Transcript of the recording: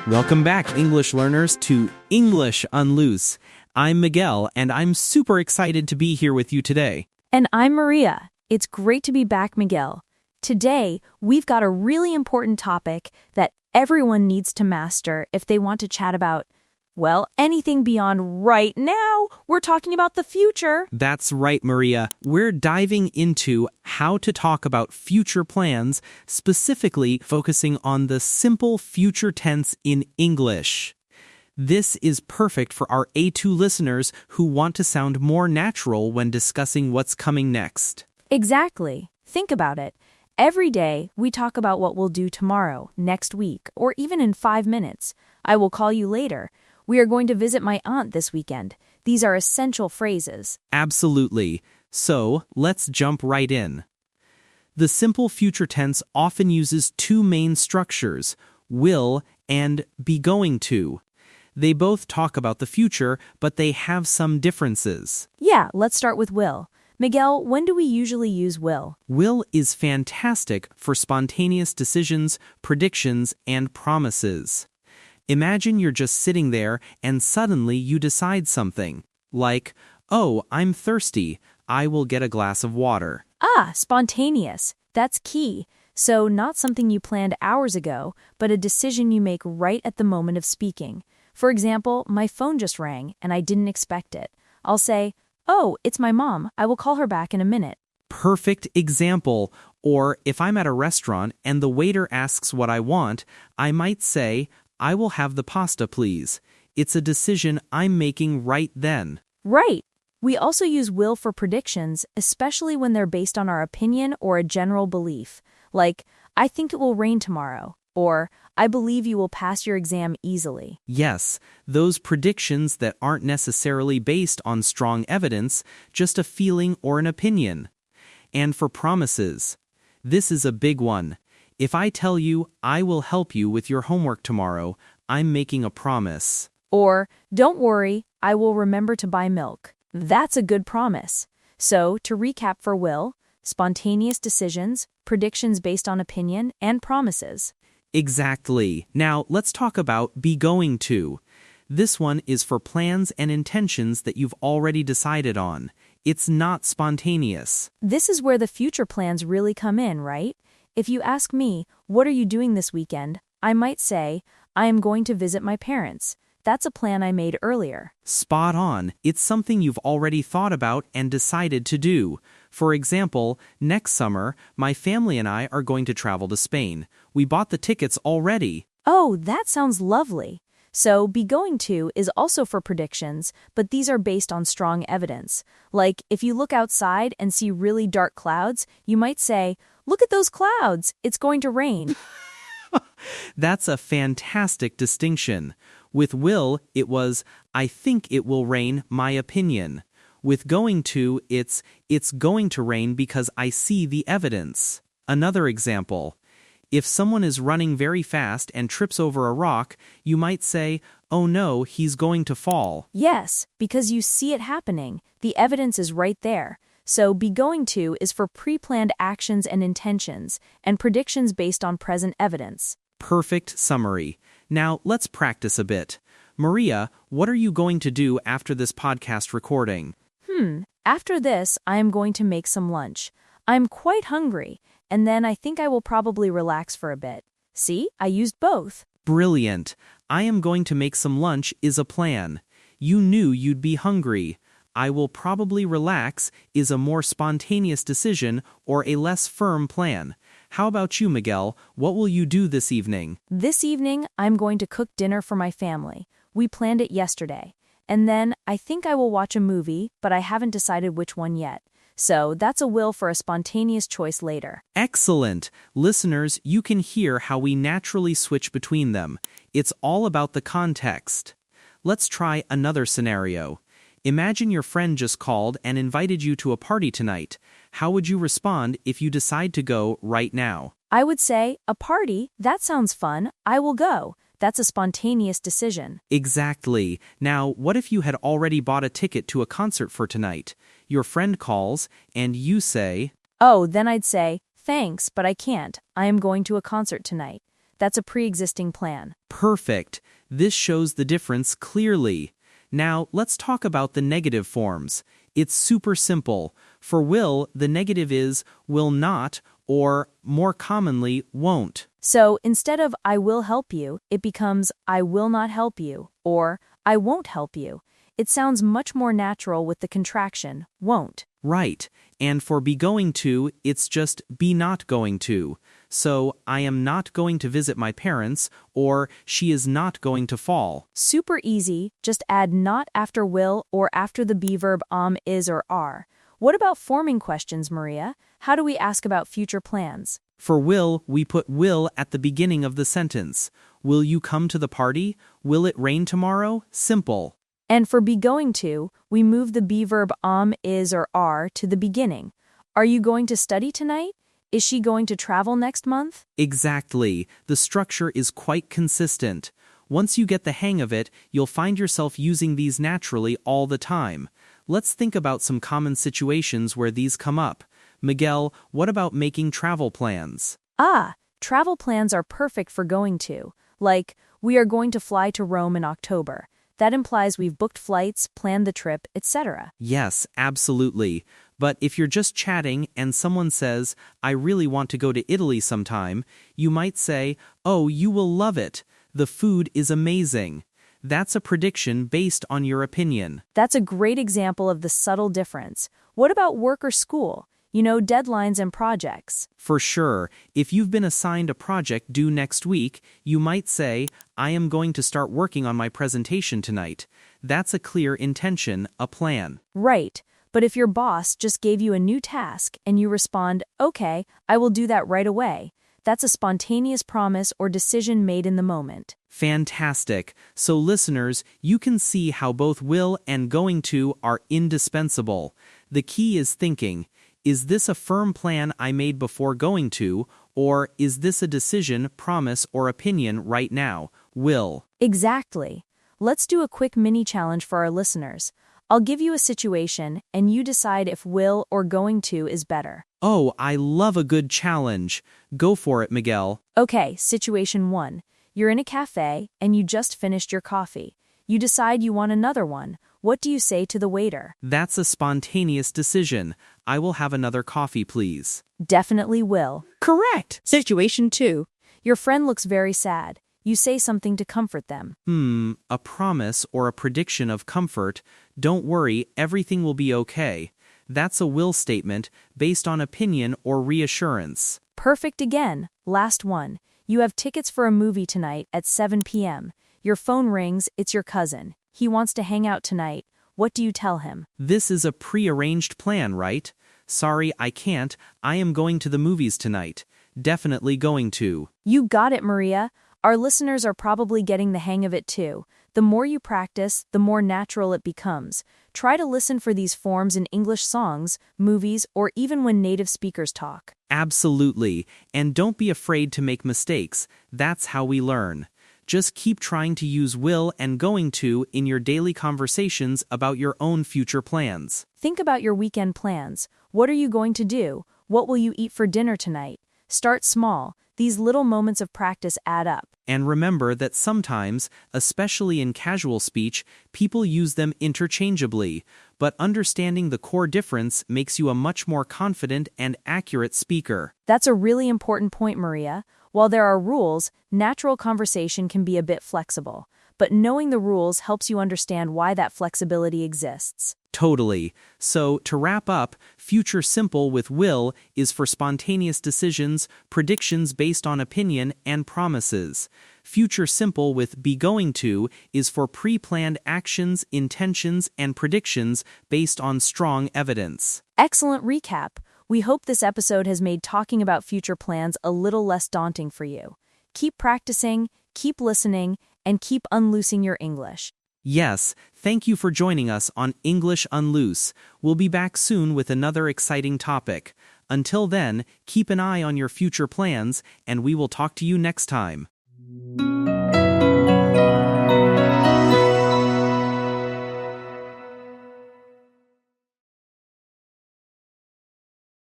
Welcome back, English learners, to English Unloose. I'm Miguel, and I'm super excited to be here with you today. And I'm Maria. It's great to be back, Miguel. Today, we've got a really important topic that everyone needs to master if they want to chat about, well, anything beyond right now. We're talking about the future. That's right, Maria. We're diving into how to talk about future plans, specifically focusing on the simple future tense in English. This is perfect for our A2 listeners who want to sound more natural when discussing what's coming next. Exactly. Think about it. Every day, we talk about what we'll do tomorrow, next week, or even in 5 minutes. I will call you later. We are going to visit my aunt this weekend. These are essential phrases. Absolutely. So, let's jump right in. The simple future tense often uses two main structures, will and be going to. They both talk about the future, but they have some differences. Yeah, let's start with will. Miguel, when do we usually use will? Will is fantastic for spontaneous decisions, predictions, and promises. Imagine you're just sitting there and suddenly you decide something, like, oh, I'm thirsty, I will get a glass of water. Spontaneous. That's key. So not something you planned hours ago, but a decision you make right at the moment of speaking. For example, my phone just rang and I didn't expect it. I'll say, oh, it's my mom. I will call her back in a minute. Perfect example. Or if I'm at a restaurant and the waiter asks what I want, I might say, I will have the pasta, please. It's a decision I'm making right then. Right. We also use will for predictions, especially when they're based on our opinion or a general belief. Like, I think it will rain tomorrow. Or, I believe you will pass your exam easily. Yes, those predictions that aren't necessarily based on strong evidence, just a feeling or an opinion. And for promises, this is a big one. If I tell you I will help you with your homework tomorrow, I'm making a promise. Or, don't worry, I will remember to buy milk. That's a good promise. So, to recap for will, spontaneous decisions, predictions based on opinion, and promises. Exactly. Now, let's talk about be going to. This one is for plans and intentions that you've already decided on. It's not spontaneous. This is where the future plans really come in, right? If you ask me, what are you doing this weekend? I might say, I am going to visit my parents. That's a plan I made earlier. Spot on. It's something you've already thought about and decided to do. For example, next summer, my family and I are going to travel to Spain. We bought the tickets already. Oh, that sounds lovely. So, be going to is also for predictions, but these are based on strong evidence. Like, if you look outside and see really dark clouds, you might say, look at those clouds, it's going to rain. That's a fantastic distinction. With will, it was, I think it will rain, my opinion. With going to, it's going to rain because I see the evidence. Another example. If someone is running very fast and trips over a rock, you might say, oh no, he's going to fall. Yes, because you see it happening. The evidence is right there. So, be going to is for pre-planned actions and intentions, and predictions based on present evidence. Perfect summary. Now, let's practice a bit. Maria, what are you going to do after this podcast recording? After this, I am going to make some lunch. I'm quite hungry, and then I think I will probably relax for a bit. See, I used both. Brilliant. I am going to make some lunch is a plan. You knew you'd be hungry. I will probably relax is a more spontaneous decision or a less firm plan. How about you, Miguel? What will you do this evening? This evening, I'm going to cook dinner for my family. We planned it yesterday. And then I think I will watch a movie, but I haven't decided which one yet. So that's a will for a spontaneous choice later. Excellent. Listeners, you can hear how we naturally switch between them. It's all about the context. Let's try another scenario. Imagine your friend just called and invited you to a party tonight. How would you respond if you decide to go right now? I would say, a party? That sounds fun. I will go. That's a spontaneous decision. Exactly. Now, what if you had already bought a ticket to a concert for tonight? Your friend calls, and you say, Oh, then I'd say, thanks, but I can't. I am going to a concert tonight. That's a pre-existing plan. Perfect. This shows the difference clearly. Now, let's talk about the negative forms. It's super simple. For will, the negative is will not, or more commonly, won't. So instead of I will help you, it becomes I will not help you, or I won't help you. It sounds much more natural with the contraction, won't. Right. And for be going to, it's just be not going to. So, I am not going to visit my parents, or she is not going to fall. Super easy, just add not after will or after the be verb is or are. What about forming questions, Maria? How do we ask about future plans? For will, we put will at the beginning of the sentence. Will you come to the party? Will it rain tomorrow? Simple. And for be going to, we move the be verb is or are to the beginning. Are you going to study tonight? Is she going to travel next month? Exactly. The structure is quite consistent. Once you get the hang of it, you'll find yourself using these naturally all the time. Let's think about some common situations where these come up. Miguel, what about making travel plans? Travel plans are perfect for going to. Like, we are going to fly to Rome in October. That implies we've booked flights, planned the trip, etc. Yes, absolutely. But if you're just chatting and someone says, I really want to go to Italy sometime, you might say, oh, you will love it. The food is amazing. That's a prediction based on your opinion. That's a great example of the subtle difference. What about work or school? Deadlines and projects. For sure, if you've been assigned a project due next week, you might say, I am going to start working on my presentation tonight. That's a clear intention, a plan. Right. But if your boss just gave you a new task and you respond, okay, I will do that right away, that's a spontaneous promise or decision made in the moment. Fantastic. So listeners, you can see how both will and going to are indispensable. The key is thinking, is this a firm plan I made before going to, or is this a decision, promise, or opinion right now? Will. Exactly. Let's do a quick mini challenge for our listeners. I'll give you a situation, and you decide if will or going to is better. Oh, I love a good challenge. Go for it, Miguel. Okay, situation 1. You're in a cafe, and you just finished your coffee. You decide you want another one. What do you say to the waiter? That's a spontaneous decision. I will have another coffee, please. Definitely will. Correct. Situation 2. Your friend looks very sad. You say something to comfort them. A promise or a prediction of comfort. Don't worry, everything will be okay. That's a will statement based on opinion or reassurance. Perfect again. Last one. You have tickets for a movie tonight at 7 p.m. Your phone rings, it's your cousin. He wants to hang out tonight. What do you tell him? This is a pre-arranged plan, right? Sorry, I can't. I am going to the movies tonight. Definitely going to. You got it, Maria. Our listeners are probably getting the hang of it too. The more you practice, the more natural it becomes. Try to listen for these forms in English songs, movies, or even when native speakers talk. Absolutely. And don't be afraid to make mistakes. That's how we learn. Just keep trying to use will and going to in your daily conversations about your own future plans. Think about your weekend plans. What are you going to do? What will you eat for dinner tonight? Start small. These little moments of practice add up. And remember that sometimes, especially in casual speech, people use them interchangeably, but understanding the core difference makes you a much more confident and accurate speaker. That's a really important point, Maria. While there are rules, natural conversation can be a bit flexible, but knowing the rules helps you understand why that flexibility exists. Totally. So, to wrap up, future simple with will is for spontaneous decisions, predictions based on opinion, and promises. Future simple with be going to is for pre-planned actions, intentions, and predictions based on strong evidence. Excellent recap. We hope this episode has made talking about future plans a little less daunting for you. Keep practicing, keep listening, and keep unloosing your English. Yes, thank you for joining us on English Unloose. We'll be back soon with another exciting topic. Until then, keep an eye on your future plans, and we will talk to you next time.